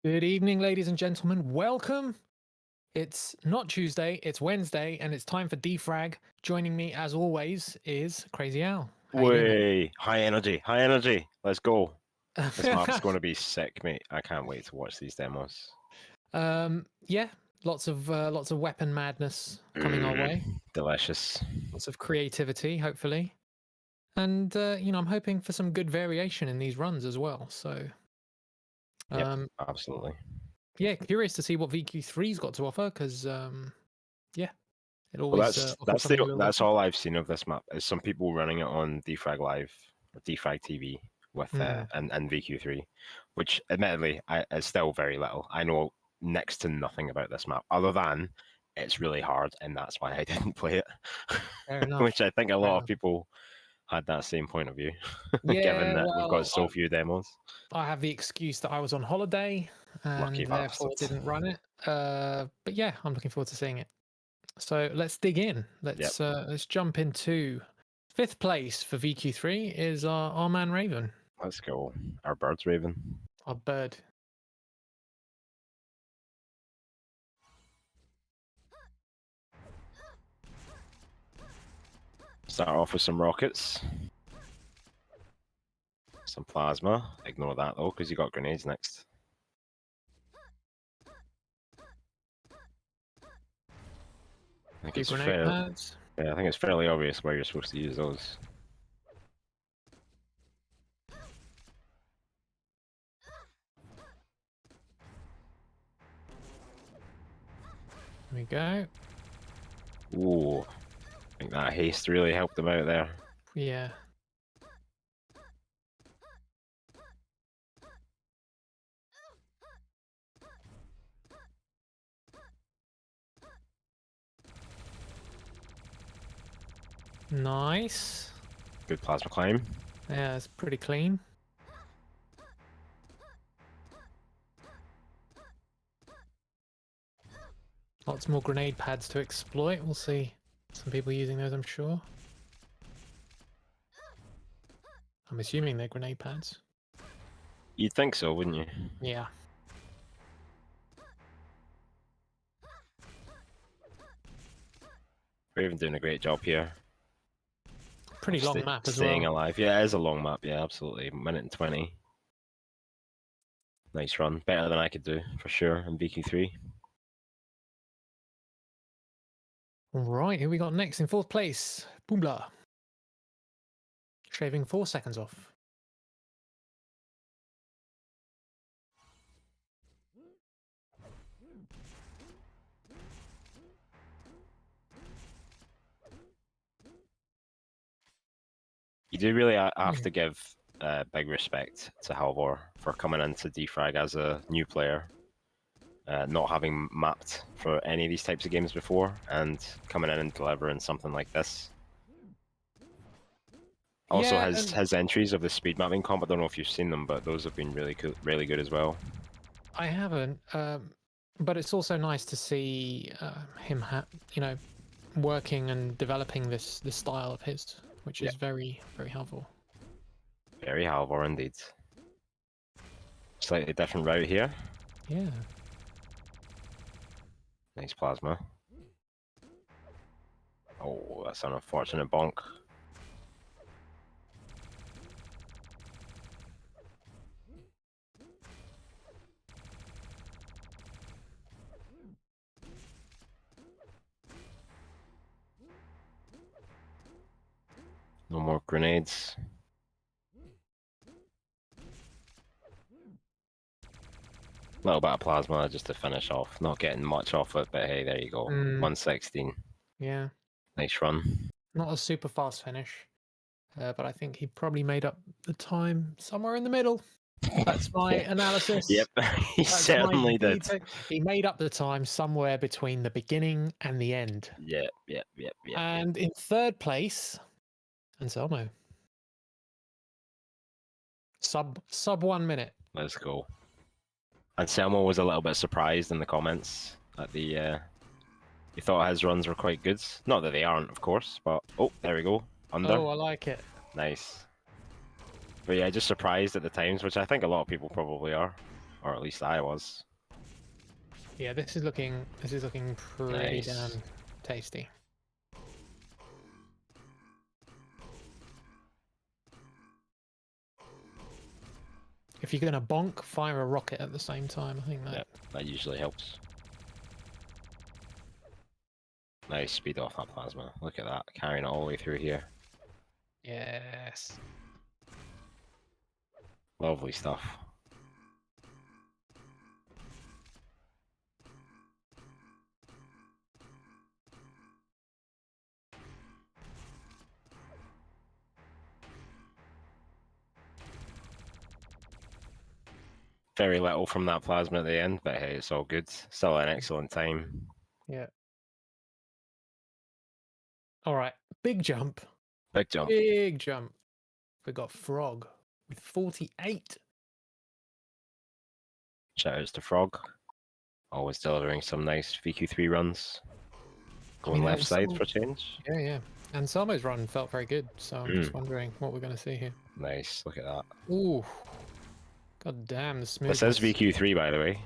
Good evening, ladies and gentlemen. Welcome. It's not Tuesday, it's Wednesday, and it's time for DeFRaG. Joining me, as always, is Crazy Al. How you doing, mate? Way high energy, high energy. Let's go. This map's going to be sick, mate. I can't wait to watch these demos. Yeah, lots of weapon madness coming our way. Delicious. Lots of creativity, hopefully, and I'm hoping for some good variation in these runs as well. So, Yep, absolutely. yeah, curious to see what VQ3's got to offer because, yeah, it Well, always offers that's something a little that's different. all I've seen of this map. Is some people running it on DeFrag Live or DeFrag TV with and VQ3, which admittedly is still very little. I know next to nothing about this map other than it's really hard, and that's why I didn't play it. Fair enough. Which I think a Fair lot of enough. people had that same point of view, given Yeah, that we've got well, so few demos. I have the excuse that I was on holiday Lucky and therefore bastards. didn't run it. But yeah, I'm looking forward to seeing it. So let's dig in. Yep, Let's jump into fifth place for VQ3 is our man Raven, let's go. Our bird's Raven. our bird. Start off with some rockets. Some plasma. Ignore that though, because you got grenades next. I think Few it's grenade fair. pads. Yeah, I think it's fairly obvious where you're supposed to use those. There we go. Ooh, I think that haste really helped them out there. Yeah. Nice. Good plasma climb. Yeah, it's pretty clean. Lots more grenade pads to exploit. We'll see some people using those, I'm sure. I'm assuming they're grenade pads. You'd think so, wouldn't you? Yeah. Raven doing a great job here. Pretty long map as Staying well. alive. Yeah, it is a long map. Yeah, absolutely. Minute and 20. Nice run. Better than I could do, for sure, in VQ3. All right, who we got next in fourth place? Boombla. Shaving 4 seconds off. You do really have to give big respect to Halvor for coming into DeFrag as a new player, not having mapped for any of these types of games before, and coming in and delivering something like this. Also, Yeah, his entries of the speed mapping comp, I don't know if you've seen them, but those have been really cool, really good as well. I haven't. But it's also nice to see him, working and developing this style of his, which is very, very helpful. Very Halvor indeed. Slightly different route here. Yeah. Nice plasma. Oh, that's an unfortunate bonk. No more grenades. Little bit of plasma just to finish off. Not getting much off it, but hey, there you go. 116. Yeah. Nice run. Not a super fast finish, but I think he probably made up the time somewhere in the middle. That's my analysis. Yep, he That's certainly did. He made up the time somewhere between the beginning and the end. Yep. And in third place, Anselmo. Sub 1 minute. Let's go. Anselmo was a little bit surprised in the comments at the. He thought his runs were quite good. Not that they aren't, of course, but oh, there we go. Under. Oh, I like it. Nice. But yeah, just surprised at the times, which I think a lot of people probably are. or at least I was. Yeah, this is looking pretty Nice. damn tasty. If you're gonna bonk, fire a rocket at the same time. I think that. Yep, that usually helps. Nice speed off that plasma. Look at that, carrying it all the way through here. Yes. Lovely stuff. Very little from that plasma at the end, but hey, it's all good. Still an excellent time. Yeah. All right. Big jump. Big jump. Big jump. We got Frog with 48. Shout outs to Frog. Always delivering some nice VQ3 runs. Going left side for change. Yeah, yeah. And Samo's run felt very good, so I'm just wondering what we're going to see here. Nice, look at that. Ooh. God damn, the This smoothness. says VQ3, by the way.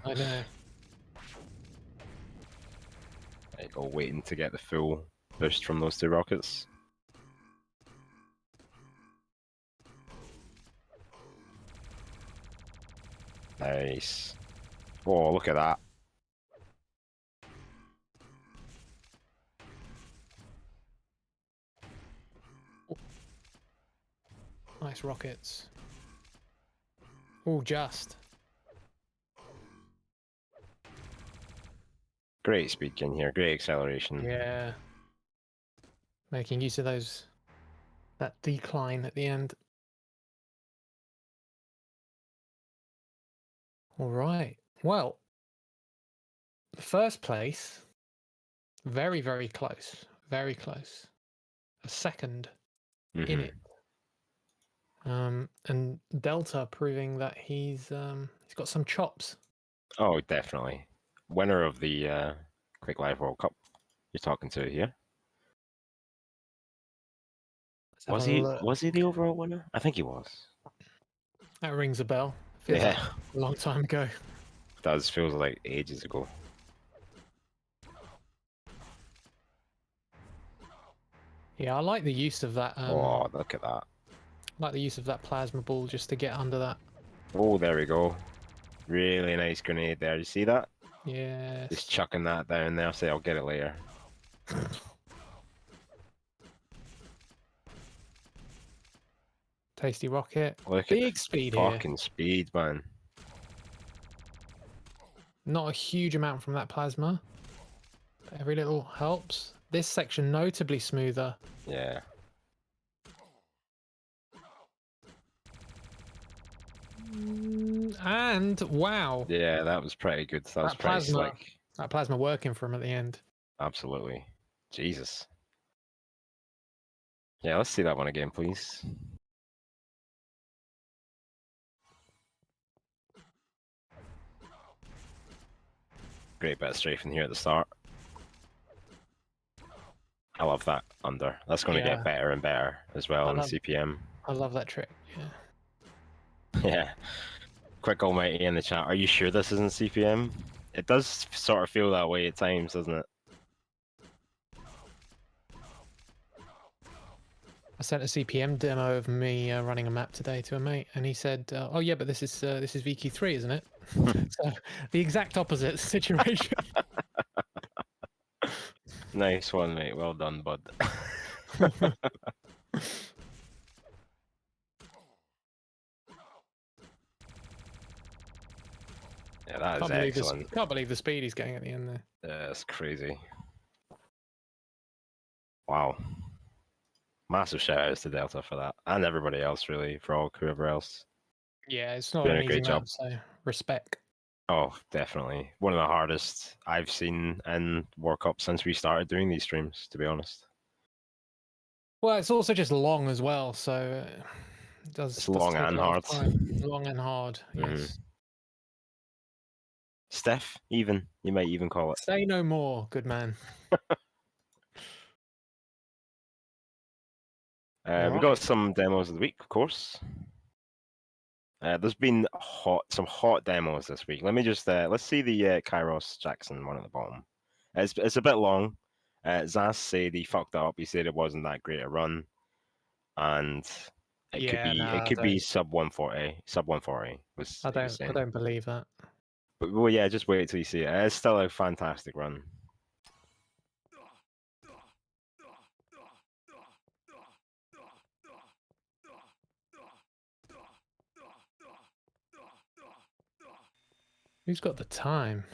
I know. There you go, waiting to get the full boost from those two rockets. Nice. Oh, look at that. Nice rockets. Oh, just. Great speed gain here, great acceleration. Yeah. Making use of that decline at the end. All right. Well, the first place, very, very close. Very close. A second in it. And Delta proving that he's got some chops. Oh, definitely. Winner of the Quake Live World Cup you're talking to here. Was he the overall winner? I think he was. That rings a bell. Feels like a long time ago. Does feels like ages ago. Yeah, I like the use of that. Oh, look at that. I like the use of that plasma ball just to get under that. Oh, there we go. Really nice grenade there. You see that? Yes. Just chucking that down there. Say I'll get it later. Tasty rocket. Look Big at the speed here. fucking speed, man. Not a huge amount from that plasma, but every little helps. This section notably smoother. Yeah. And wow. Yeah, that was pretty good. That was pretty slick. That plasma working for him at the end. Absolutely. Jesus. Yeah, let's see that one again, please. Great bit of strafing here at the start. I love that under. That's going to get better and better as well in CPM. I love that trick, yeah. Yeah. Quick Almighty in the chat. Are you sure this isn't CPM? It does sort of feel that way at times, doesn't it? I sent a CPM demo of me running a map today to a mate, and he said, "Oh yeah, but this is VQ3, isn't it?" So the exact opposite situation. Nice one, mate. Well done, bud. Yeah, that is excellent. Can't believe the speed he's getting at the end there. Yeah, that's crazy. Wow. Massive shout outs to Delta for that. And everybody else, really. Frog, whoever else. Yeah, it's not an easy map, so respect. Oh, definitely. One of the hardest I've seen in WarCup since we started doing these streams, to be honest. Well, it's also just long as well, so it does. It's long and hard. Long and hard, yes. Stiff, even. You might even call it. Say no more, good man. We got some demos of the week, of course. There's been some hot demos this week. Let me just let's see the Kairos Jackson one at the bottom. It's a bit long. Zas said he fucked up. He said it wasn't that great a run, and it could Yeah, be no, it could be sub 140. Sub 140 was he was I saying. don't believe that. But well, yeah, just wait till you see it. It's still a fantastic run. Who's got the time?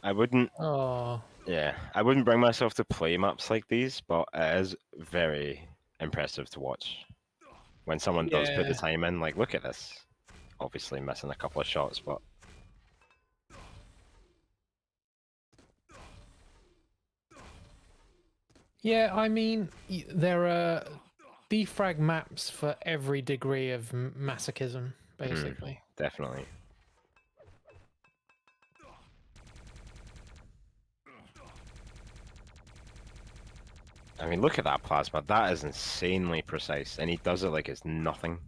I wouldn't. Oh, Yeah, I wouldn't bring myself to play maps like these, but it is very impressive to watch when someone does put the yeah. time in. Like, look at this. Obviously missing a couple of shots, but Yeah, I mean, there are DeFRaG maps for every degree of masochism, basically. definitely. I mean, look at that plasma. That is insanely precise, and he does it like it's nothing.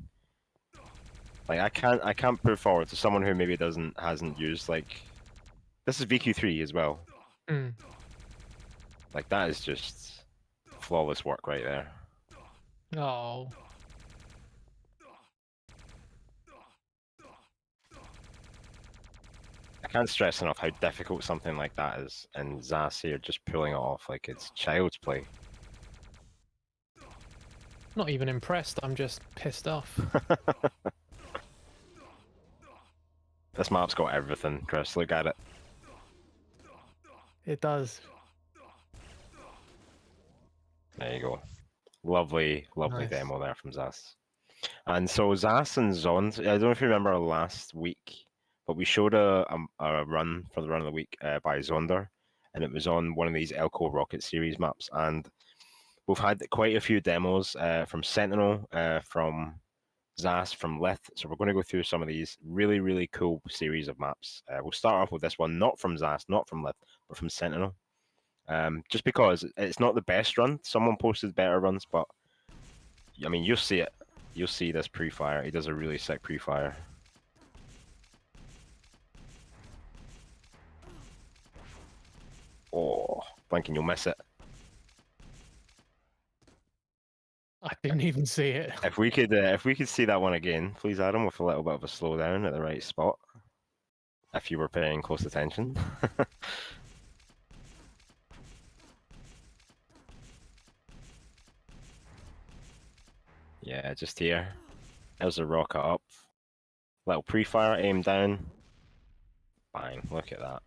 Like I can't put forward to someone who maybe hasn't used like this is VQ3 as well. Mm. Like that is just flawless work right there. Oh, I can't stress enough how difficult something like that is, and Zas here just pulling it off like it's child's play. not even impressed. I'm just pissed off. This map's got everything, Chris. Look at it. It does. There you go. Lovely, lovely Nice. demo there from Zas. And so Zas and Zond, I don't know if you remember last week, but we showed a run for the run of the week by Zonder, and it was on one of these Elko Rocket Series maps. And we've had quite a few demos from Sentinel, from Zas, from Lith. So we're going to go through some of these really, really cool series of maps. We'll start off with this one, not from Zas, not from Lith, but from Sentinel. Just because it's not the best run. Someone posted better runs, but I mean, you'll see it. You'll see this pre-fire. He does a really sick pre-fire. Oh, blinking, you'll miss it. I didn't even see it. If we could see that one again, please, Adam, with a little bit of a slowdown at the right spot. If you were paying close attention. Yeah, just here. There's a rocket up. Little pre-fire, aim down. Bang, look at that.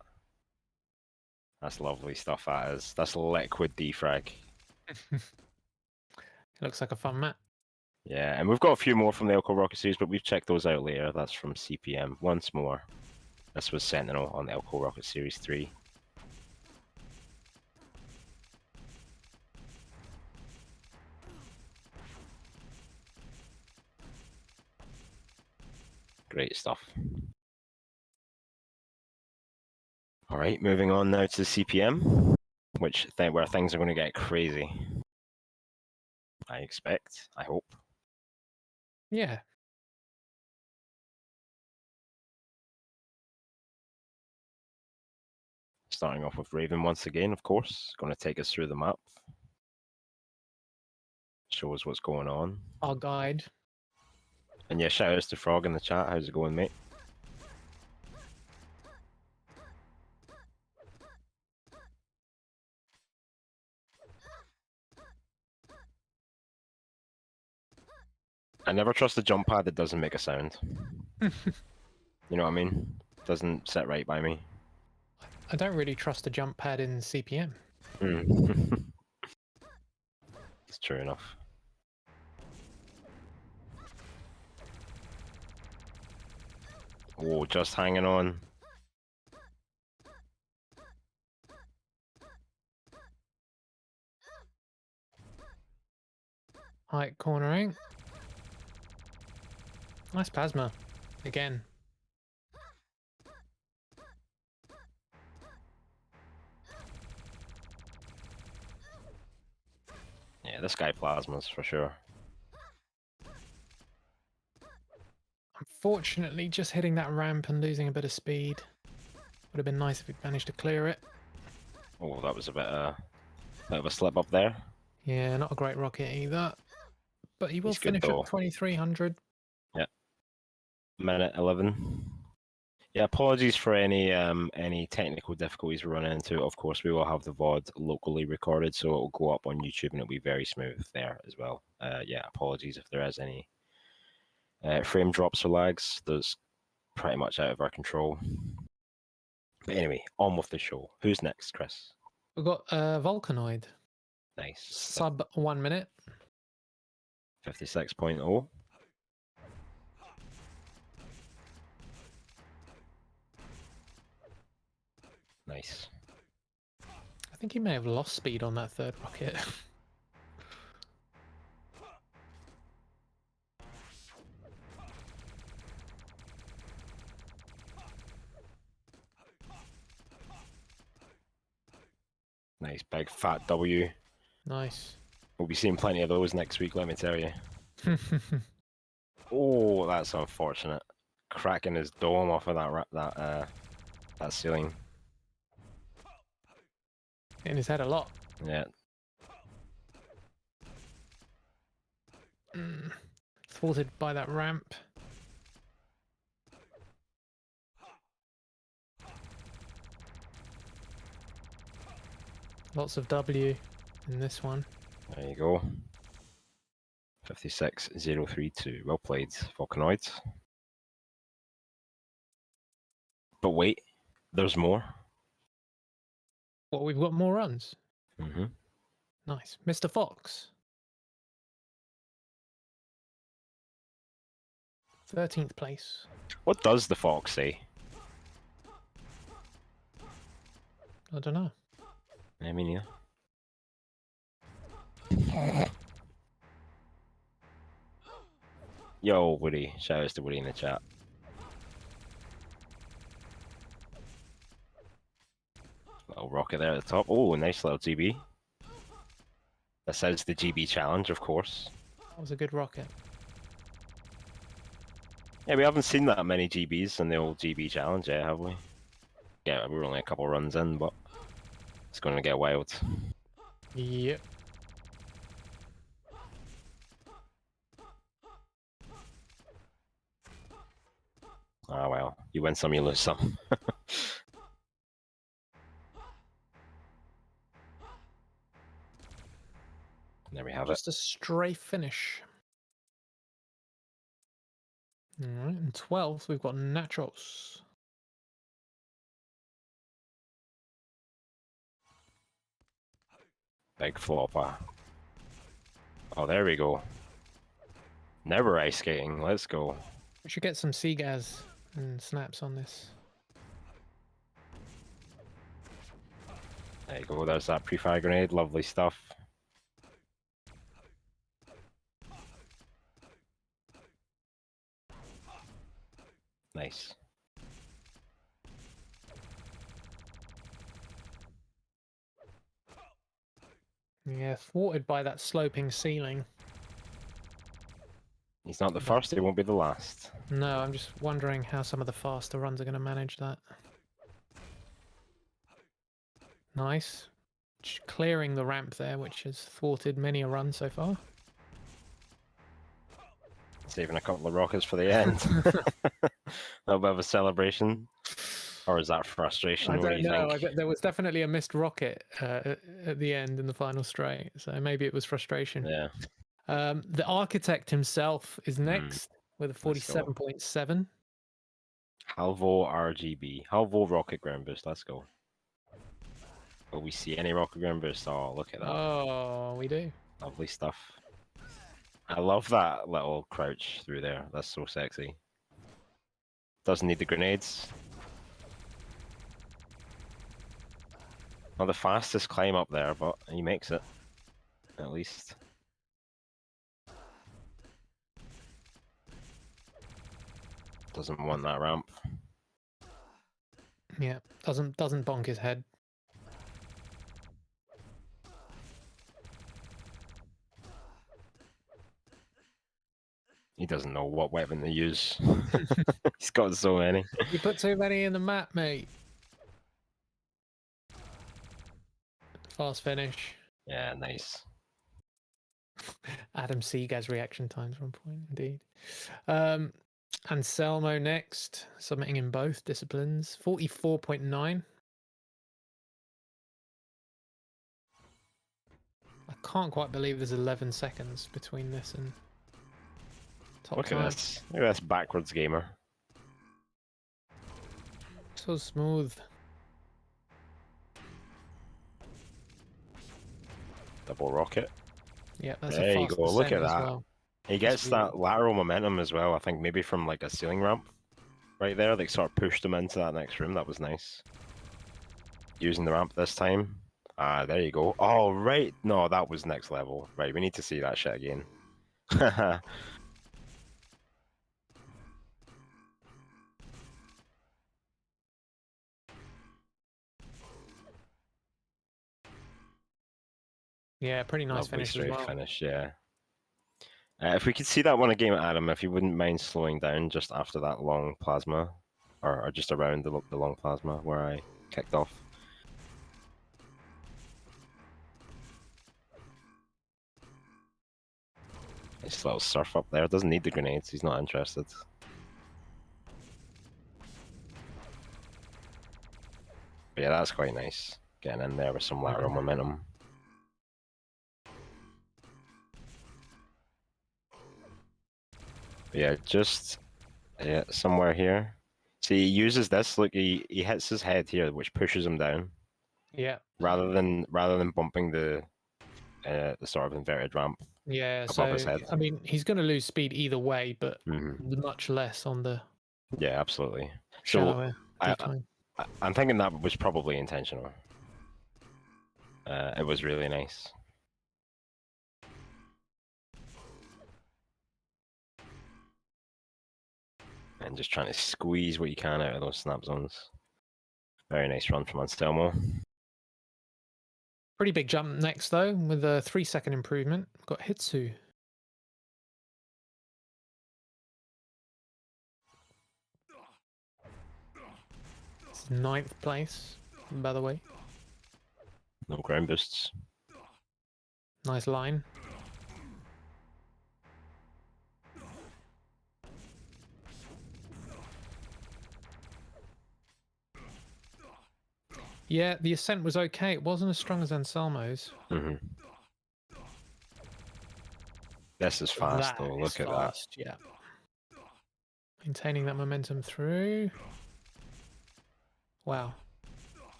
That's lovely stuff, that is. That's liquid DeFRaG. It looks like a fun map. Yeah, and we've got a few more from the Elko Rocket series, but we've checked those out later. That's from CPM. Once more. This was Sentinel on the Elko Rocket Series 3. Great stuff. All right, moving on now to CPM, where things are going to get crazy. I expect. I hope. Yeah. Starting off with Raven once again, of course. Going to take us through the map. Show us what's going on. Our guide. And yeah, shout outs to Frog in the chat. How's it going, mate? I never trust a jump pad that doesn't make a sound. You know what I mean? Doesn't sit right by me. I don't really trust the jump pad in CPM. It's true enough. Oh, just hanging on. Height cornering. Nice plasma. Again. Yeah, this guy plasmas for sure. Unfortunately, just hitting that ramp and losing a bit of speed. Would have been nice if we'd managed to clear it. Oh, that was a bit of a slip up there. Yeah, not a great rocket either. But he will He's good finish though. at 2300. Yeah. Minute 11. Yeah, apologies for any technical difficulties we're running into. Of course, we will have the VOD locally recorded, so it will go up on YouTube and it'll be very smooth there as well. Yeah, apologies if there is any frame drops or lags. That's pretty much out of our control. But anyway, on with the show. Who's next, Chris? We've got Vulcanoid. Nice. Sub 1 minute. 56.0. Nice. I think he may have lost speed on that third rocket. Nice, big fat W. Nice. We'll be seeing plenty of those next week, let me tell you. Oh, that's unfortunate. Cracking his dome off of that ceiling. In his head a lot. Yeah. Thwarted by that ramp. Lots of W in this one. There you go. 56.032. Well played, Vulcanoid. But wait, there's more. What, we've got more runs? Mm-hmm. Nice. Mr. Fox. 13th place. What does the fox say? I don't know. I mean, yeah. Yo, Woody. Shout outs to Woody in the chat. Little rocket there at the top. Oh, nice little GB. That says the GB challenge, of course. That was a good rocket. Yeah, we haven't seen that many GBs in the old GB challenge yet, have we? Yeah, we're only a couple runs in, but it's going to get wild. Yep. Ah, well, you win some, you lose some. There we have Just a stray finish. Alright, and 12th we've got Nachos. Big flopper. Oh, there we go. Never ice skating. Let's go. We should get some Seagas and snaps on this. There you go. There's that pre-fire grenade. Lovely stuff. Nice. Yeah, thwarted by that sloping ceiling. He's not the first, he won't be the last. No, I'm just wondering how some of the faster runs are going to manage that. Nice. Clearing the ramp there, which has thwarted many a run so far. Saving a couple of rockets for the end. A little bit of a celebration. Or is that frustration? I What do don't you know. think? There was definitely a missed rocket at the end in the final straight, so maybe it was frustration. Yeah. The architect himself is next with a 47.7. Halvo RGB. Halvo rocket ground boost. Let's go. Will we see any rocket ground boost? Oh, look at that. Oh, we do. Lovely stuff. I love that little crouch through there. That's so sexy. Doesn't need the grenades. Not the fastest climb up there, but he makes it. At least. Doesn't want that ramp. Yeah, doesn't bonk his head. He doesn't know what weapon to use. He's got so many. You put too many in the map, mate. Fast finish. Yeah, nice. Adam Seagas reaction times 1 point, indeed. Anselmo next, submitting in both disciplines. 44.9. I can't quite believe there's 11 seconds between this and top Look time. at this. Look at this backwards gamer. So smooth. Double rocket. Yeah, that's There a you fast go. Look descent at as that. well. He gets really that lateral momentum as well. I think maybe from like a ceiling ramp right there. They sort of pushed him into that next room. That was nice. Using the ramp this time. Ah, there you go. Oh, right. No, that was next level. Right, we need to see that shit again. Yeah, pretty nice Lovely finish as straight well. finish, yeah. If we could see that one again, Adam, if you wouldn't mind slowing down just after that long plasma, or just around the long plasma where I kicked off. Nice little surf up there. Doesn't need the grenades. He's not interested. But yeah, that's quite nice. Getting in there with some lateral momentum. But yeah, just somewhere here. See, he uses this. Look, he hits his head here, which pushes him down. Yeah. Rather than bumping the sort of inverted ramp. Yeah, Above his so head. I mean, he's going to lose speed either way, but Mm-hmm. much less on the Yeah, absolutely. So shallower I, decline. I'm thinking that was probably intentional. It was really nice. And just trying to squeeze what you can out of those snap zones. Very nice run from Anselmo. Pretty big jump next though, with a 3-second improvement. Got Hitsu. It's 9th place, by the way. No ground boosts. Nice line. Yeah, the ascent was okay. It wasn't as strong as Anselmo's. Mm-hmm. This is fast though. Look at fast, yeah. Maintaining that momentum through. Wow.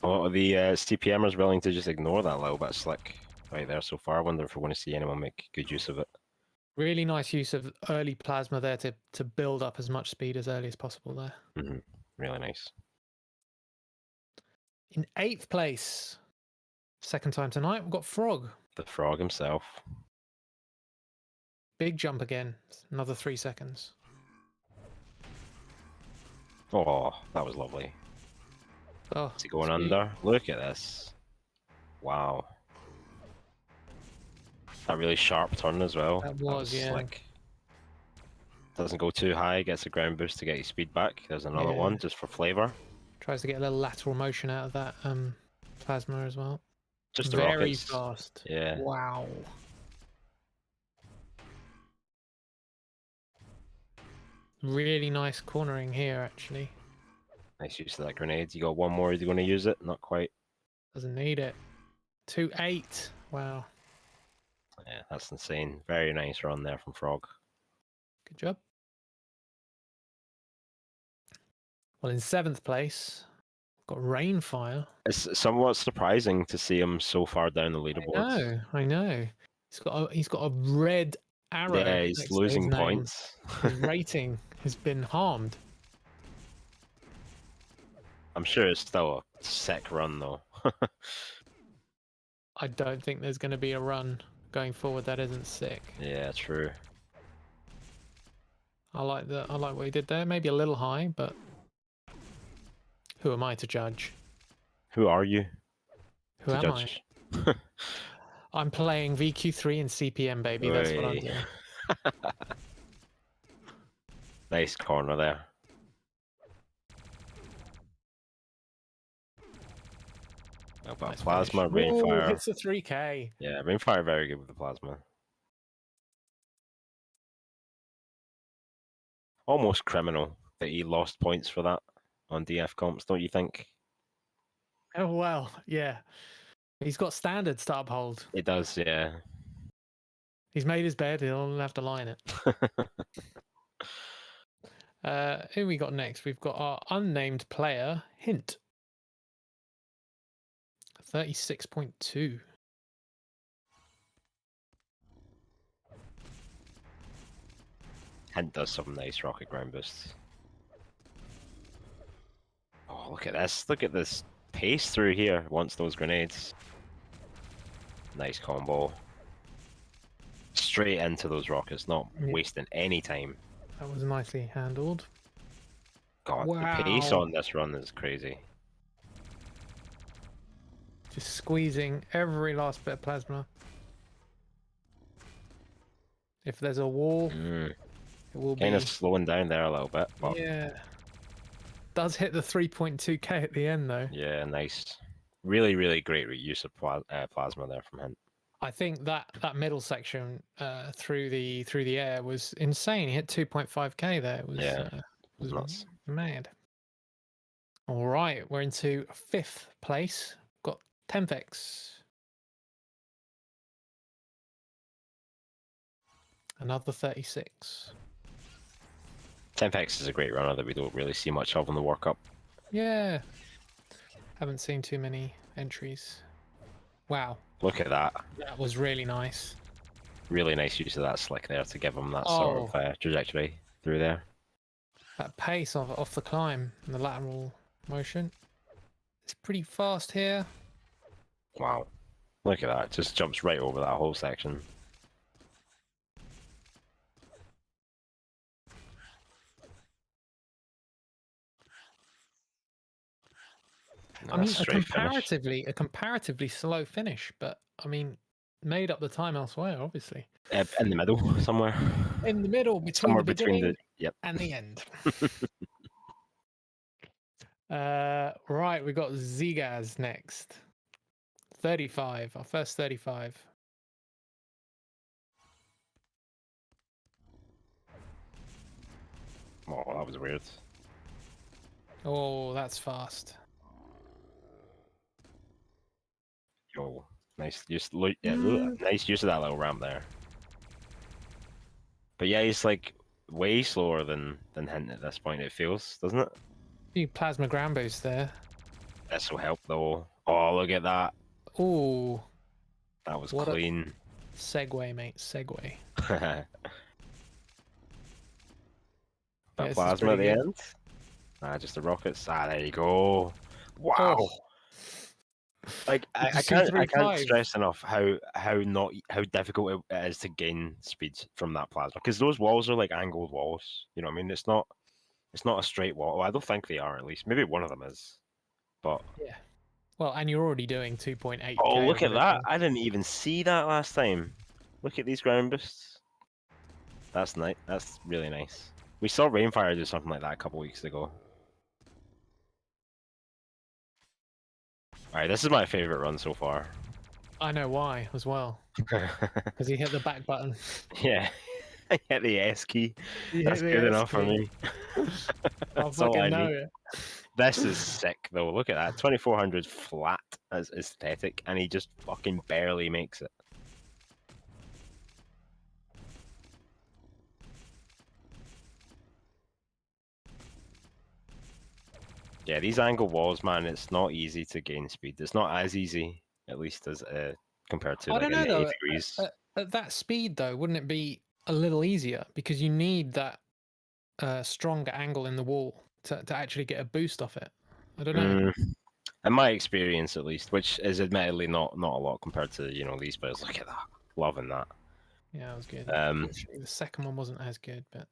Oh, the CPMers willing to just ignore that little bit of slick right there so far. I wonder if we want to see anyone make good use of it. Really nice use of early plasma there to build up as much speed as early as possible there. Mm-hmm. Really nice. In 8th place, second time tonight, we've got Frog. The frog himself. Big jump again. Another 3 seconds. Oh, that was lovely. Oh, Is he going sweet. under? Look at this. Wow. That really sharp turn as well. That was, yeah. Slick. Doesn't go too high, gets a ground boost to get his speed back. There's another one just for flavour. Tries to get a little lateral motion out of that plasma as well. Just the very rockets. fast. Yeah. Wow. Really nice cornering here, actually. Nice use of that grenade. You got one more, you're going to use it? Not quite. Doesn't need it. 2-8. Wow. Yeah, that's insane. Very nice run there from Frog. Good job. Well, in 7th place, we've got Rainfire. It's somewhat surprising to see him so far down the leaderboard. I know. He's got a red arrow. Yeah, he's next to his losing name. points. His rating has been harmed. I'm sure it's still a sick run though. I don't think there's going to be a run going forward that isn't sick. Yeah, true. I like what he did there. Maybe a little high, but who am I to judge? Who are you Who to am I? judge? I'm playing VQ3 and CPM, baby. That's what I'm Oi. doing. Nice corner there. Oh, but Nice plasma, finish. Whoa, rainfire. hits a 3K. Yeah, rainfire very good with the plasma. Almost criminal that he lost points for that on DF comps, don't you think? Oh well, yeah. He's got standards to uphold. It does, yeah. He's made his bed. He'll have to lie in it. Who we got next? We've got our unnamed player, Hint. 36.2. Hint does some nice rocket ground boosts. Oh, look at this. Look at this pace through here once those grenades. Nice combo. Straight into those rockets, not wasting any time. That was nicely handled. God, Wow. the pace on this run is crazy. Just squeezing every last bit of plasma. If there's a wall, it will Kind of be slowing down there a little bit. But yeah. Does hit the 3.2k at the end though. yeah, nice. Really, really great use of plasma there from Hint. I think that middle section through the air was insane. He hit 2.5k there. It was was nuts. mad. All right, we're into 5th place. Got Tempex. Another 36. Tempex is a great runner that we don't really see much of in the WarCup. Yeah. Haven't seen too many entries. Wow. Look at that. That was really nice. Really nice use of that slick there to give him that sort of trajectory through there. That pace off the climb and the lateral motion. It's pretty fast here. Wow. Look at that. Just jumps right over that whole section. I mean, a comparatively slow finish, but I mean, made up the time elsewhere, obviously. In the middle, somewhere. In the middle, between the beginning and the end. Right, we got Zigaz next. 35, our first 35. Oh, that was weird. Oh, that's fast. Oh, nice use. Nice use of that little ramp there. But yeah, he's like way slower than Hint at this point. It feels, doesn't it? Few plasma ground boost there. This will help though. Oh, look at that. Ooh, that was clean. Segue, mate. Segue. That plasma at the end. Just the rockets. There you go. Wow. Oh. Like I can't stress enough how difficult it is to gain speed from that plasma, because those walls are like angled walls. You know what I mean? It's not a straight wall. Well, I don't think they are, at least. Maybe one of them is. But yeah. Well, and you're already doing 2.8. Oh, look at that! I didn't even see that last time. Look at these ground boosts. That's nice. That's really nice. We saw Rainfire do something like that a couple weeks ago. Alright, this is my favorite run so far. I know why as well. Because he hit the back button. Yeah, I hit the S key. That's good enough for me. That's all I need. This is sick though. Look at that. 2400 flat as aesthetic, and he just fucking barely makes it. Yeah, these angle walls, man, it's not easy to gain speed. It's not as easy, at least, as compared to like in the 8 degrees. At that speed, though, wouldn't it be a little easier? Because you need that stronger angle in the wall to actually get a boost off it. I don't know. In my experience, at least, which is admittedly not a lot compared to these players. Look at that, loving that. Yeah, that was good. The second one wasn't as good, but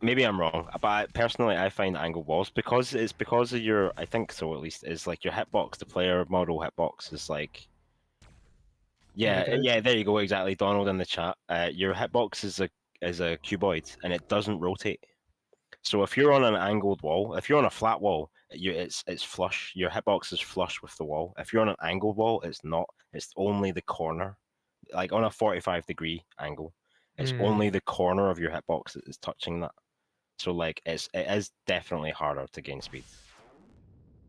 maybe I'm wrong, but personally, I find angled walls because it's because of your. I think so, at least. Is like your hitbox, the player model hitbox is like. There we Yeah, go. yeah, there you go. Exactly, Donald in the chat. Your hitbox is a cuboid, and it doesn't rotate. So if you're on an angled wall, if you're on a flat wall, it's flush. Your hitbox is flush with the wall. If you're on an angled wall, it's not. It's only the corner. Like on a 45-degree angle, it's only the corner of your hitbox that is touching that. So like it is definitely harder to gain speed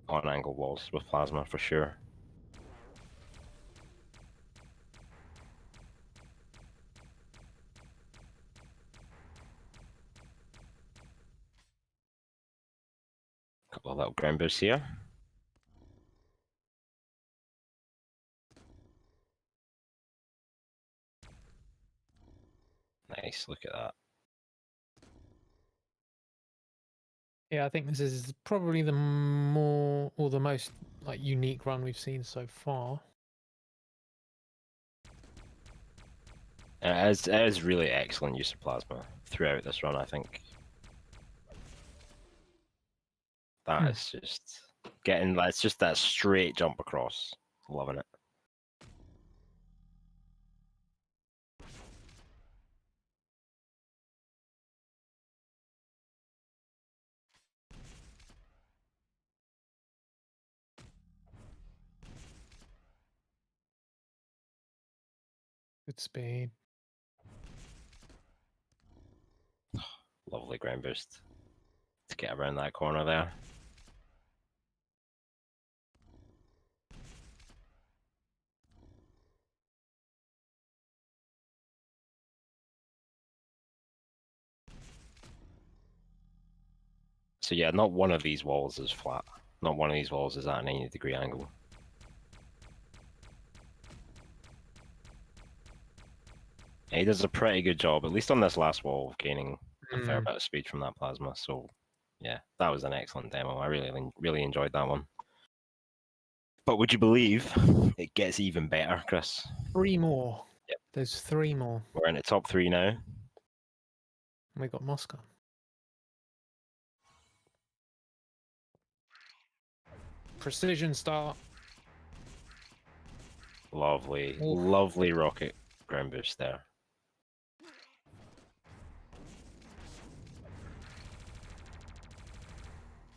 on angled walls with plasma for sure. Couple of little ground boosts here. Nice, look at that. Yeah, I think this is probably the more or the most like unique run we've seen so far. It is really excellent use of plasma throughout this run, I think. That is just getting, it's just that straight jump across. Loving it. Good speed. Lovely ground boost to get around that corner there. So yeah, not one of these walls is flat. Not one of these walls is at an 90-degree angle. And he does a pretty good job, at least on this last wall, of gaining a fair bit of speed from that plasma. So yeah, that was an excellent demo. I really enjoyed that one. But would you believe it gets even better, Chris? 3 more. Yep. There's 3 more. We're in the top 3 now. We got Moscow. Precision start. Lovely, Oof. lovely rocket ground boost there.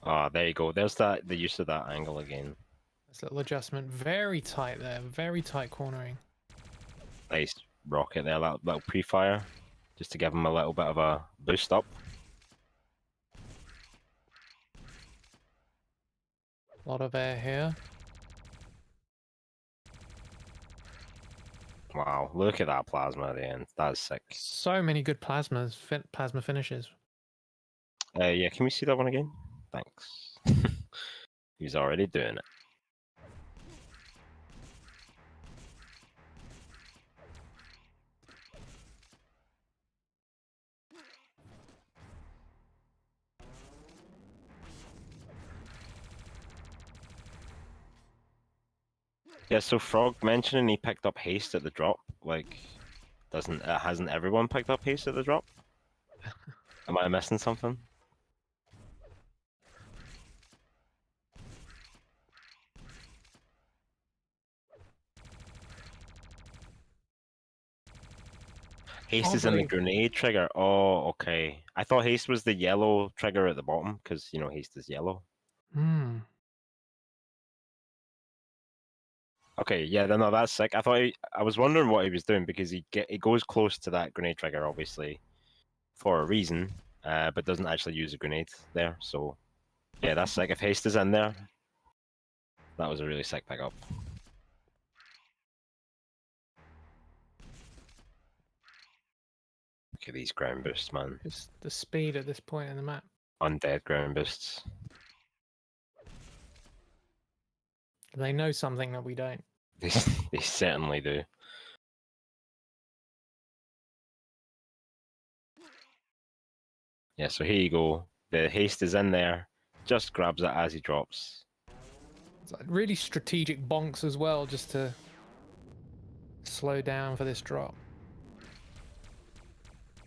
Ah, there you go. There's the use of that angle again. This little adjustment. Very tight there. Very tight cornering. Nice rocket there, that little pre-fire, just to give him a little bit of a boost up. A lot of air here. Wow, look at that plasma at the end. That's sick. So many good plasma finishes. Yeah, can we see that one again? Thanks. He's already doing it. Yeah, so Frog mentioning he picked up haste at the drop, like, hasn't everyone picked up haste at the drop? Am I missing something? Haste is in the grenade trigger. Oh, okay. I thought haste was the yellow trigger at the bottom, because, you know, haste is yellow. Okay, yeah, no, that's sick. I was wondering what he was doing because he goes close to that grenade trigger, obviously, for a reason, but doesn't actually use a grenade there. So, yeah, that's sick. If haste is in there, that was a really sick pickup. Look at these ground boosts, man. Just the speed at this point in the map. Undead ground boosts. They know something that we don't. They certainly do. Yeah, so here you go. The haste is in there. Just grabs it as he drops. It's like really strategic bonks as well, just to slow down for this drop.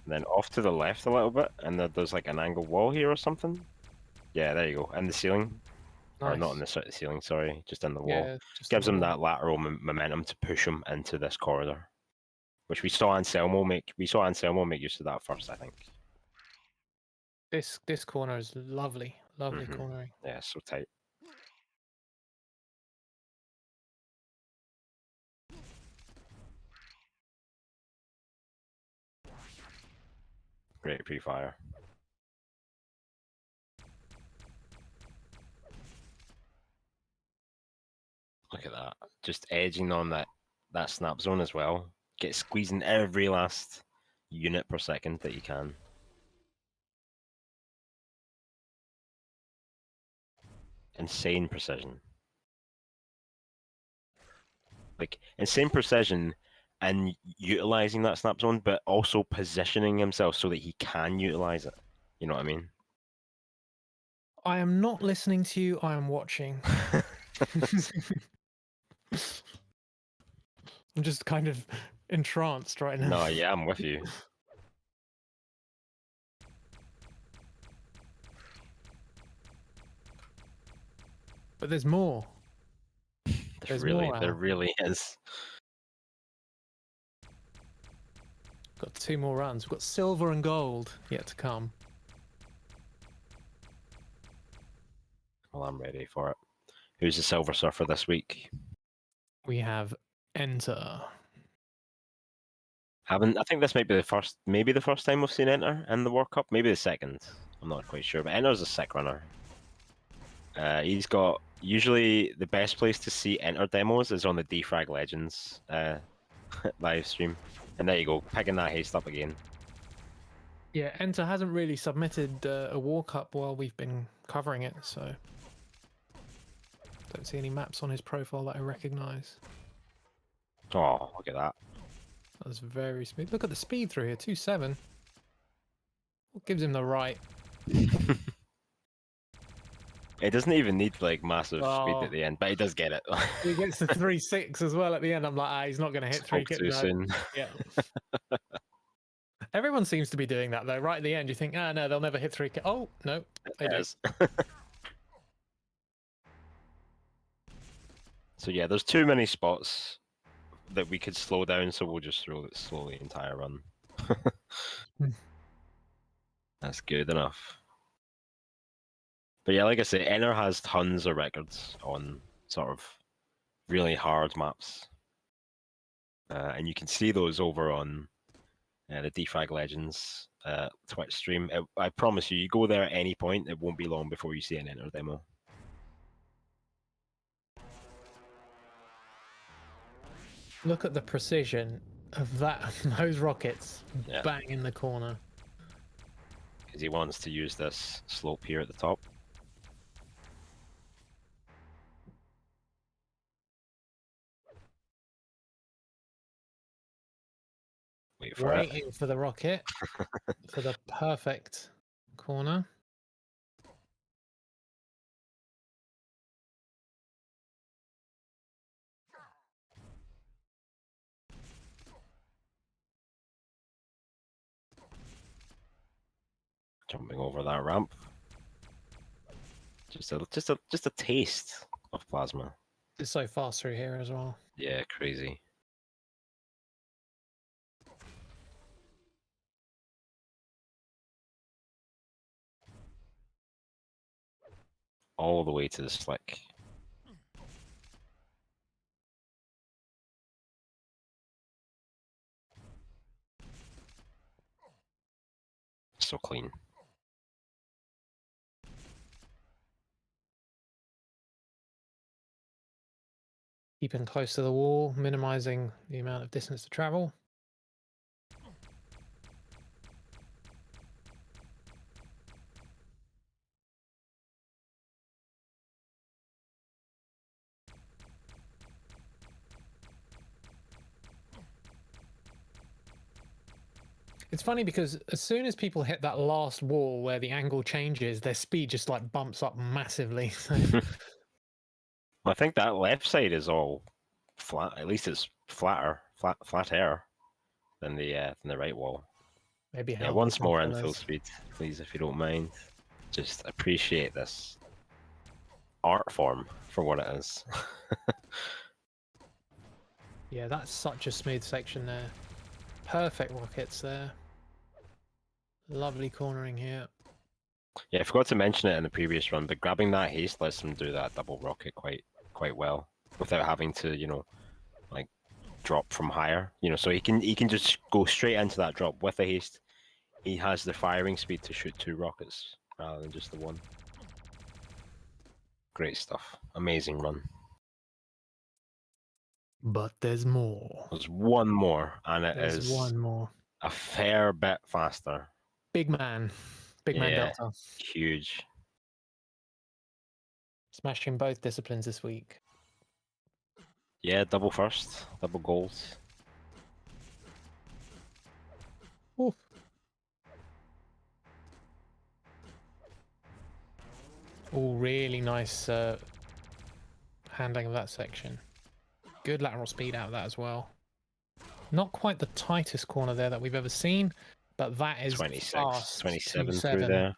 then off to the left a little bit, and there's like an angled wall here or something. Yeah, there you go. And the ceiling. Or not in Nice. the ceiling, sorry, just in the wall. Yeah, just on Gives the him wall. that lateral momentum to push him into this corridor, which we saw Anselmo make. We saw Anselmo make use of that first, I think. This corner is lovely, lovely cornering. Yeah, so tight. Great pre-fire. Look at that. Just edging on that snap zone as well. Get squeezing every last unit per second that you can. Insane precision. Like, insane precision and utilizing that snap zone, but also positioning himself so that he can utilize it. You know what I mean? I am not listening to you, I am watching. I'm just kind of entranced right now. No, yeah, I'm with you. But there's more. There's more, There Al. really is. Got 2 more runs. We've got silver and gold yet to come. Well, I'm ready for it. Who's the Silver Surfer this week? We have Enter. I think this might be maybe the first time we've seen Enter in the WarCup. Maybe the second. I'm not quite sure, but Enter's a sick runner. He's got usually the best place to see Enter demos is on the DeFRaG Legends live stream. And there you go, picking that haste up again. Yeah, Enter hasn't really submitted a WarCup while we've been covering it, so don't see any maps on his profile that I recognise. Oh, look at that. That was very smooth. Look at the speed through here, 2.7. What gives him the right? It doesn't even need like massive speed Oh. at the end, but he does get it. He gets the 3.6 as well at the end. I'm like, he's not going to hit 3. Spoke too soon. Yeah. Everyone seems to be doing that though. Right at the end, you think, no, they'll never hit 3. Oh no, they do. So yeah, there's too many spots that we could slow down, so we'll just slow the entire run. That's good enough. But yeah, like I say, Enter has tons of records on sort of really hard maps. And you can see those over on the DeFRaG Legends Twitch stream. I promise you, you go there at any point, it won't be long before you see an Enter demo. Look at the precision of those rockets bang in the corner. Because he wants to use this slope here at the top. Waiting for the rocket for the perfect corner. Jumping over that ramp. Just a taste of plasma. It's so fast through here as well. Yeah, crazy. All the way to the slick. So clean. Keeping close to the wall, minimizing the amount of distance to travel. It's funny because as soon as people hit that last wall where the angle changes, their speed just like bumps up massively. I think that left side is all flat. At least it's flatter than the right wall. Maybe Yeah, Halvor once can more in tell full us. speed, please, if you don't mind. Just appreciate this art form for what it is. Yeah, that's such a smooth section there. Perfect rockets there. Lovely cornering here. Yeah, I forgot to mention it in the previous run, but grabbing that haste lets him do that double rocket quite well without having to, you know, like drop from higher. You know, so he can just go straight into that drop with the haste. He has the firing speed to shoot 2 rockets rather than just the 1. Great stuff. Amazing run. But there's more. There's one more, and it There's is one more. a fair bit faster. Big man. Big man Yeah, Delta. huge. Smashing both disciplines this week. Yeah, double first, double goals. Oof. Oh, really nice handling of that section. Good lateral speed out of that as well. Not quite the tightest corner there that we've ever seen, but that is 26, fast. 27 through 27. there.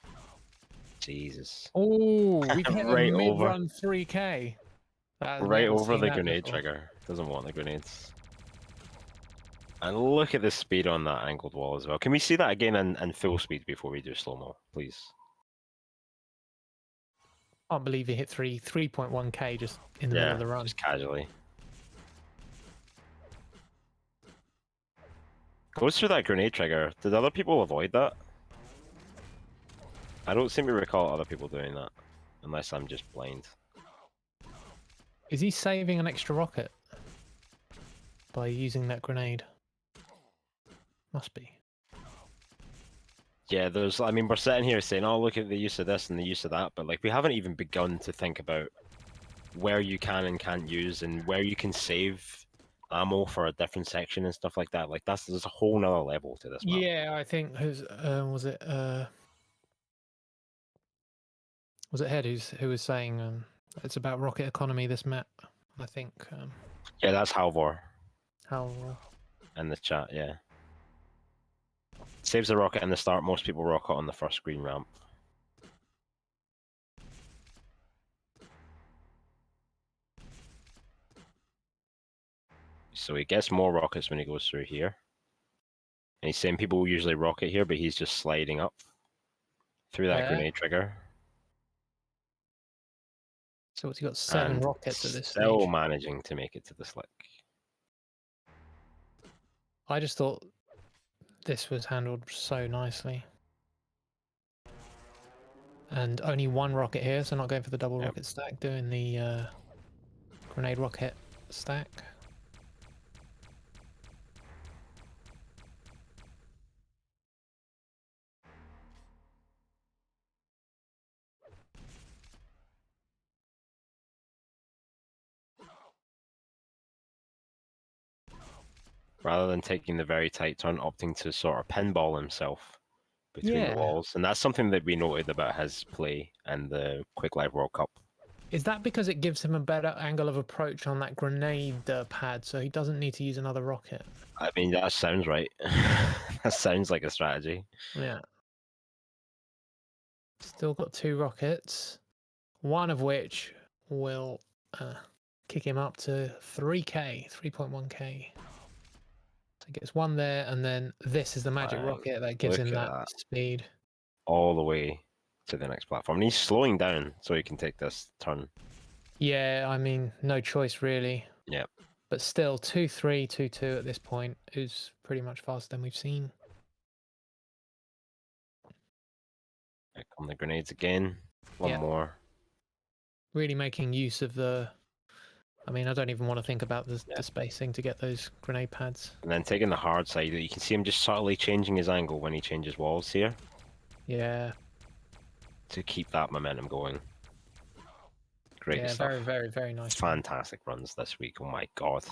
Jesus. Oh, we've hit a Right over. mid-run 3K. We Right haven't over seen the that grenade before. trigger. Doesn't want the grenades. And look at the speed on that angled wall as well. Can we see that again in full speed before we do slow-mo, please? Can't believe he hit 3.1K just in the middle of the run. Just casually. Goes through that grenade trigger. Did other people avoid that? I don't seem to recall other people doing that. Unless I'm just blind. Is he saving an extra rocket by using that grenade? Must be. Yeah, I mean, we're sitting here saying, oh, look at the use of this and the use of that, but like, we haven't even begun to think about where you can and can't use and where you can save ammo for a different section and stuff like that. Like, there's a whole nother level to this map. Yeah, I think was it Head who was saying it's about rocket economy, this map. I think Yeah, that's Halvor how in the chat, yeah. Saves the rocket in the start, most people rocket on the first green ramp. So he gets more rockets when he goes through here. And he's saying people usually rocket here, but he's just sliding up through that grenade trigger. So what's he got? 7 And rockets at this still stage. managing to make it to the slick. I just thought this was handled so nicely. And only 1 rocket here, so not going for the double rocket stack, doing the grenade rocket stack. Rather than taking the very tight turn, opting to sort of pinball himself between the walls. And that's something that we noted about his play in the Quake Live World Cup. Is that because it gives him a better angle of approach on that grenade pad, so he doesn't need to use another rocket? I mean, that sounds right. That sounds like a strategy. Yeah. Still got 2 rockets, one of which will kick him up to 3K, 3.1K. So he gets 1 there, and then this is the magic rocket that gives him that speed. All the way to the next platform. And he's slowing down so he can take this turn. Yeah, I mean, no choice really. Yeah. But still, 2-3, 2-2 at this point is pretty much faster than we've seen. Here come the grenades again. One more. Really making use of the... I mean, I don't even want to think about the spacing to get those grenade pads. And then taking the hard side, you can see him just subtly changing his angle when he changes walls here. Yeah. To keep that momentum going. Great stuff. Very, very, very nice. Fantastic runs this week. Oh my god.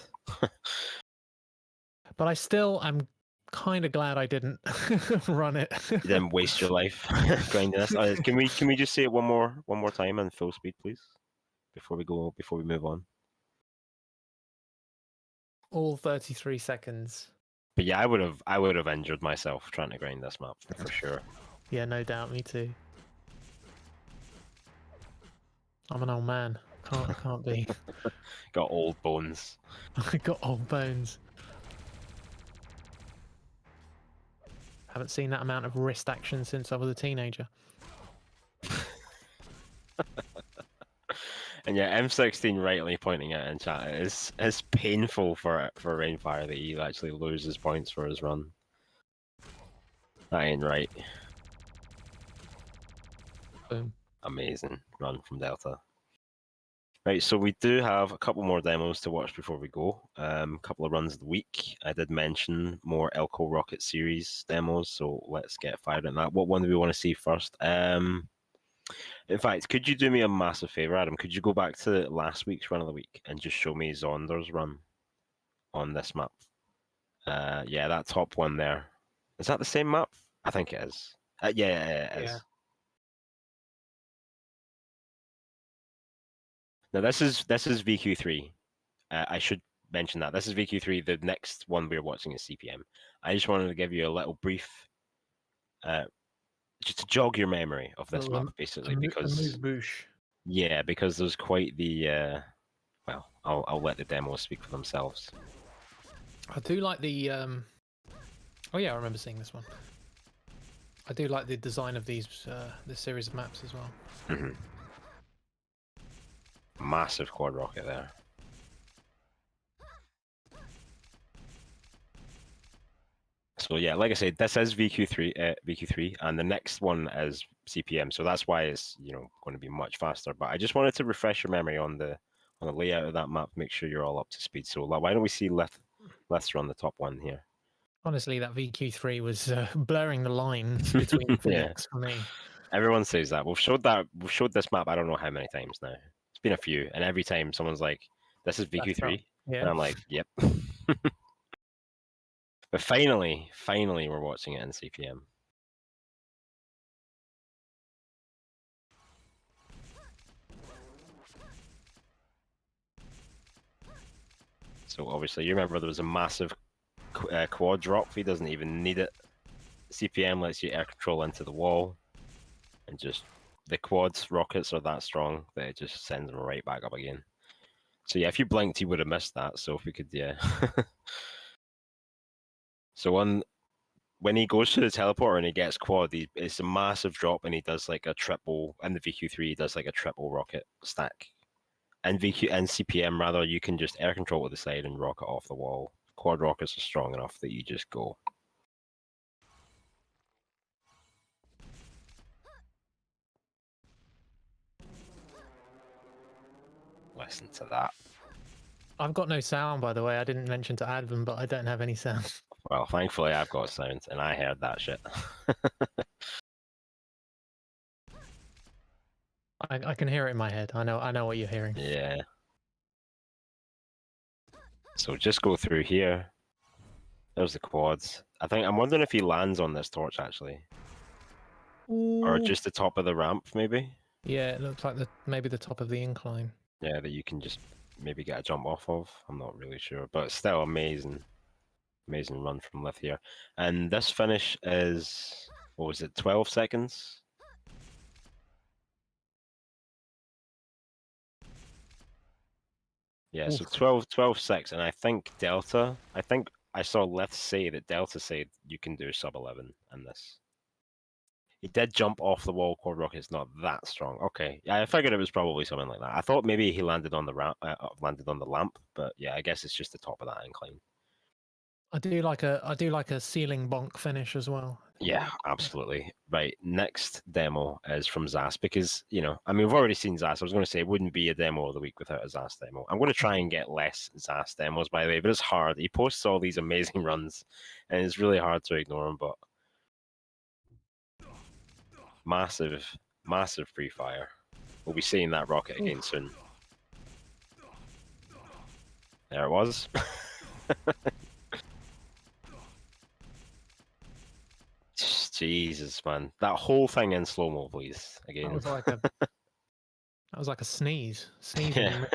But I'm kind of glad I didn't run it. You didn't waste your life grinding this. Can we just say it one more time in full speed, please, before we move on? All 33 seconds But yeah, I would have injured myself trying to grind this map for sure. Yeah, no doubt. Me too. I'm an old man. I can't be. Got old bones. I got old bones. Haven't seen that amount of wrist action since I was a teenager. And yeah, M16 rightly pointing out in chat, it's painful for Rainfire that he actually loses points for his run. That ain't right. Boom. Amazing run from Delta. Right, so we do have a couple more demos to watch before we go. A couple of runs of the week. I did mention more Elko Rocket Series demos, so let's get fired at that. What one do we want to see first? In fact, could you do me a massive favor, Adam? Could you go back to last week's run of the week and just show me Zonder's run on this map? Yeah, that top one there. Is that the same map? I think it is. Yeah, it is. Yeah. Now this is VQ3. I should mention that this is VQ3. The next one we're watching is CPM. I just wanted to give you a little brief, just to jog your memory of this map, basically, because yeah, because there's quite the well, I'll let the demos speak for themselves. I do like the oh yeah, I remember seeing this one. I do like the design of these this series of maps as well. Mm-hmm. Massive quad rocket there. So yeah, like I said, this is VQ3, and the next one is CPM. So that's why it's going to be much faster. But I just wanted to refresh your memory on the layout of that map, make sure you're all up to speed. So why don't we see Leth's on the top one here? Honestly, that VQ3 was blurring the lines between physics for me. Everyone says that. We've showed this map I don't know how many times now. It's been a few, and every time someone's like, "This is VQ3," yeah. And I'm like, "Yep." But finally, we're watching it in CPM. So obviously, you remember there was a massive quad drop. He doesn't even need it. CPM lets you air control into the wall, and just the quads rockets are that strong that it just sends them right back up again. So yeah, if you blinked, you would have missed that. So if we could, yeah. So when he goes to the teleporter and he gets quad, it's a massive drop, and he does like a triple. In the VQ3, he does like a triple rocket stack. And CPM rather, you can just air control to the side and rocket off the wall. Quad rockets are strong enough that you just go. Listen to that. I've got no sound, by the way. I didn't mention to add them, but I don't have any sound. Well, thankfully I've got sound, and I heard that shit. I can hear it in my head. I know what you're hearing. Yeah. So just go through here. There's the quads. I'm wondering if he lands on this torch actually. Ooh. Or just the top of the ramp, maybe? Yeah, it looks like maybe the top of the incline. Yeah, that you can just maybe get a jump off of. I'm not really sure, but still amazing. Amazing run from Leth here. And this finish is, what was it, 12 seconds? Yeah, so 12-6, and I think I saw Leth say that Delta said you can do sub 11 in this. He did jump off the wall. Quad rocket's not that strong. Okay, yeah, I figured it was probably something like that. I thought maybe he landed on the lamp, but yeah, I guess it's just the top of that incline. I do like a ceiling bonk finish as well. Yeah, absolutely. Right, next demo is from Zas, because, I mean, we've already seen Zas. I was going to say it wouldn't be a demo of the week without a Zas demo. I'm going to try and get less Zas demos, by the way, but it's hard. He posts all these amazing runs, and it's really hard to ignore him, but massive free fire. We'll be seeing that rocket again soon. There it was. Jesus, man. That whole thing in slow-mo, please. Again. That was like a sneeze. Sneezing. Yeah.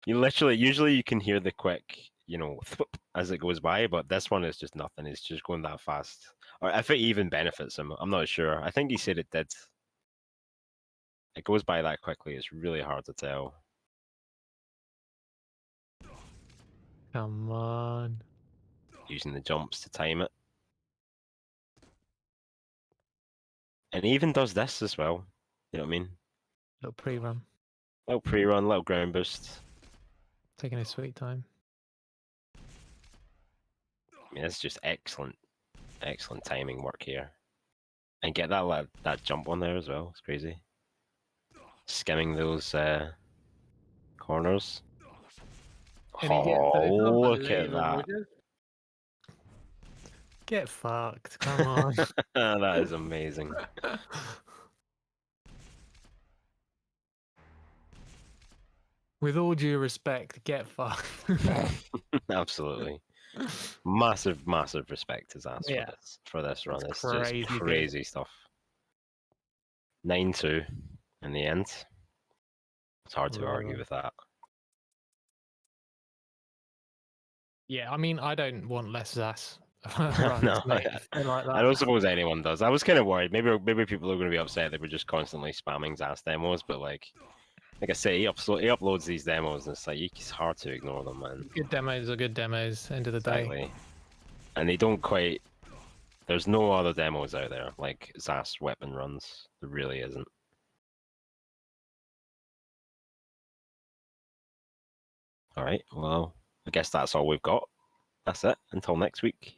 You literally, usually you can hear the quick, as it goes by, but this one is just nothing. It's just going that fast. Or if it even benefits him, I'm not sure. I think he said it did. It goes by that quickly. It's really hard to tell. Come on. Using the jumps to time it. And he even does this as well. You know what I mean? Little pre-run. Little pre-run, little ground boost. Taking his sweet time. I mean, it's just excellent timing work here. And get that jump on there as well. It's crazy. Skimming those corners. And he gets Oh, those. look at Unbelievable. that. Just get fucked. Come on. That is amazing. With all due respect, get fucked. Absolutely. Massive respect to Zas Yeah. for this run. That's It's crazy just good. crazy stuff. 9-2 in the end. It's hard to argue with that. Yeah, I mean, I don't want less Zas. No, like I don't suppose anyone does. I was kind of worried. Maybe people are going to be upset that we're just constantly spamming Zas demos, but like I say, he uploads these demos, and it's like it's hard to ignore them, man. Good demos are good demos. End of the day. And they don't quite. There's no other demos out there like Zas weapon runs. There really isn't. All right. Well, I guess that's all we've got. That's it. Until next week.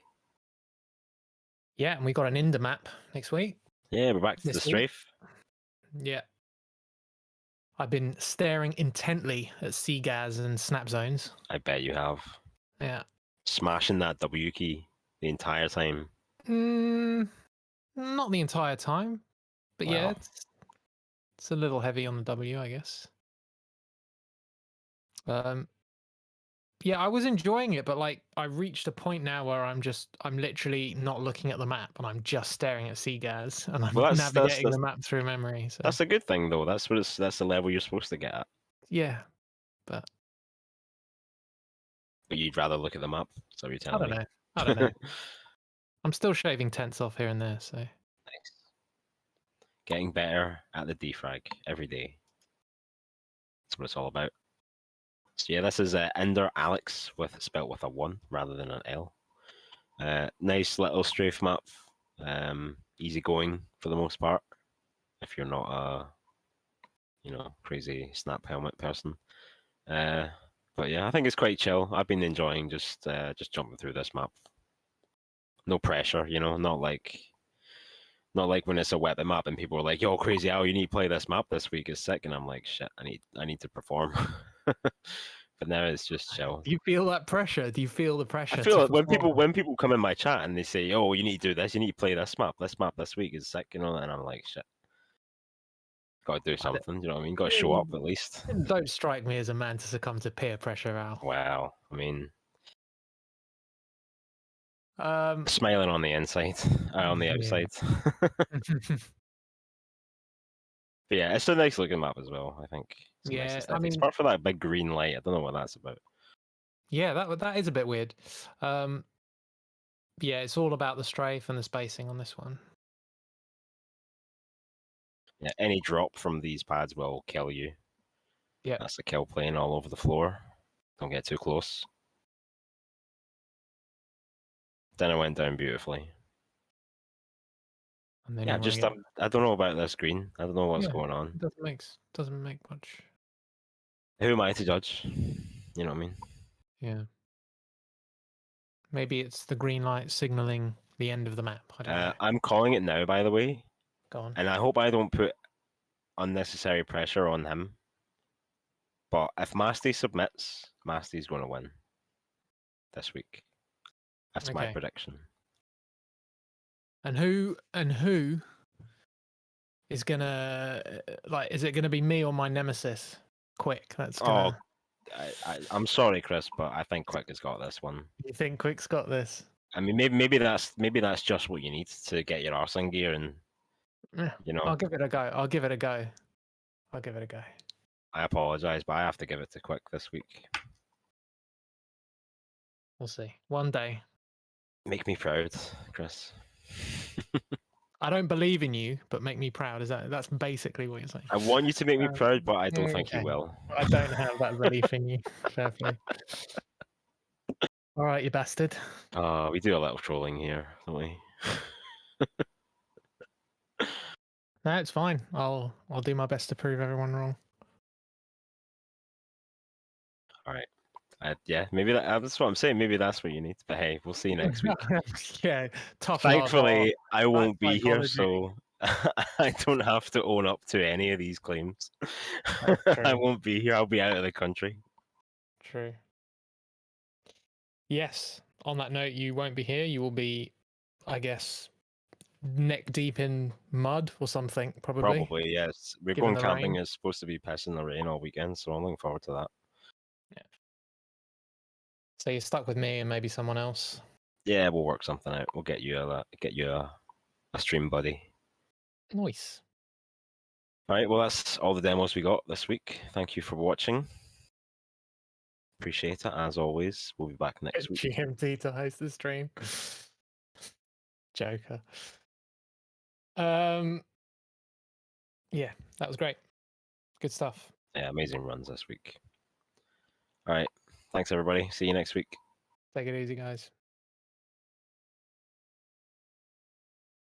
Yeah, and we got an Ender map next week. Yeah, we're back to the strafe. Yeah. I've been staring intently at Seagaz and snap zones. I bet you have. Yeah. Smashing that W key the entire time. Not the entire time, but Well. yeah, it's a little heavy on the W, I guess. Yeah, I was enjoying it, but like I reached a point now where I'm literally not looking at the map and I'm just staring at Seagaz and I'm navigating the map through memory. So that's a good thing though. That's the level you're supposed to get at. Yeah, but you'd rather look at the map. So you're telling me. I don't know. I'm still shaving tents off here and there, so nice. Getting better at the DeFRaG every day. That's what it's all about. So yeah, this is Ender Alex spelt with a 1 rather than an L. Nice little strafe map. Easy going for the most part. If you're not a crazy snap helmet person. But yeah, I think it's quite chill. I've been enjoying just jumping through this map. No pressure, not like when it's a weapon map and people are like, "Yo, crazy Al, you need to play this map this week. It's sick," and I'm like, "Shit, I need to perform." But now it's just chill. Do you feel that pressure? Do you feel the pressure? I feel it when people come in my chat and they say, "Oh, you need to do this. You need to play this map. This map this week is sick," and I'm like, "Shit, got to do something." You know what I mean? Got to show up at least. Don't strike me as a man to succumb to peer pressure, Al. Wow, I mean. Smiling on the inside, on the outside. But yeah, it's a nice looking map as well. I think. It's I mean, apart from that big green light, I don't know what that's about. Yeah, that is a bit weird. Yeah, it's all about the strafe and the spacing on this one. Yeah, any drop from these pads will kill you. Yeah, that's the kill plane all over the floor. Don't get too close. Then it went down beautifully. And then yeah, I don't know about this green. I don't know what's going on. It doesn't make much. Who am I to judge? You know what I mean? Yeah. Maybe it's the green light signaling the end of the map. I don't know. I'm calling it now, by the way. Go on. And I hope I don't put unnecessary pressure on him. But if Masty submits, Masty's going to win this week. That's my prediction. And who is gonna is it gonna be me or my nemesis? Quick. That's gonna... I'm sorry, Chris, but I think Quick has got this one. You think Quick's got this? I mean, maybe that's just what you need to get your arse in gear, and I'll give it a go. I apologize, but I have to give it to Quick this week. We'll see. One day. Make me proud, Chris. I don't believe in you, but make me proud. That's basically what you're saying? I want you to make me proud, but I don't think you Okay. will. I don't have that belief in you. Fair play. All right, you bastard. We do a little trolling here, don't we? No, it's fine. I'll do my best to prove everyone wrong. All right. Yeah, maybe that's what I'm saying. Maybe that's what you need. But hey, we'll see you next week. Yeah, tough Thankfully, I won't be here, psychology. so I don't have to own up to any of these claims. That's I true. won't be here. I'll be out of the country. True. Yes. On that note, you won't be here. You will be, I guess, neck deep in mud or something, probably. Probably, yes. We're Given going the camping. rain. It's supposed to be pissing the rain all weekend, so I'm looking forward to that. Yeah. So you're stuck with me and maybe someone else. Yeah, we'll work something out. We'll get you a stream buddy. Nice. All right, well, that's all the demos we got this week. Thank you for watching. Appreciate it, as always. We'll be back next week. GMT to host the stream. Joker. Yeah, that was great. Good stuff. Yeah, amazing runs this week. All right, thanks, everybody. See you next week. Take it easy, guys.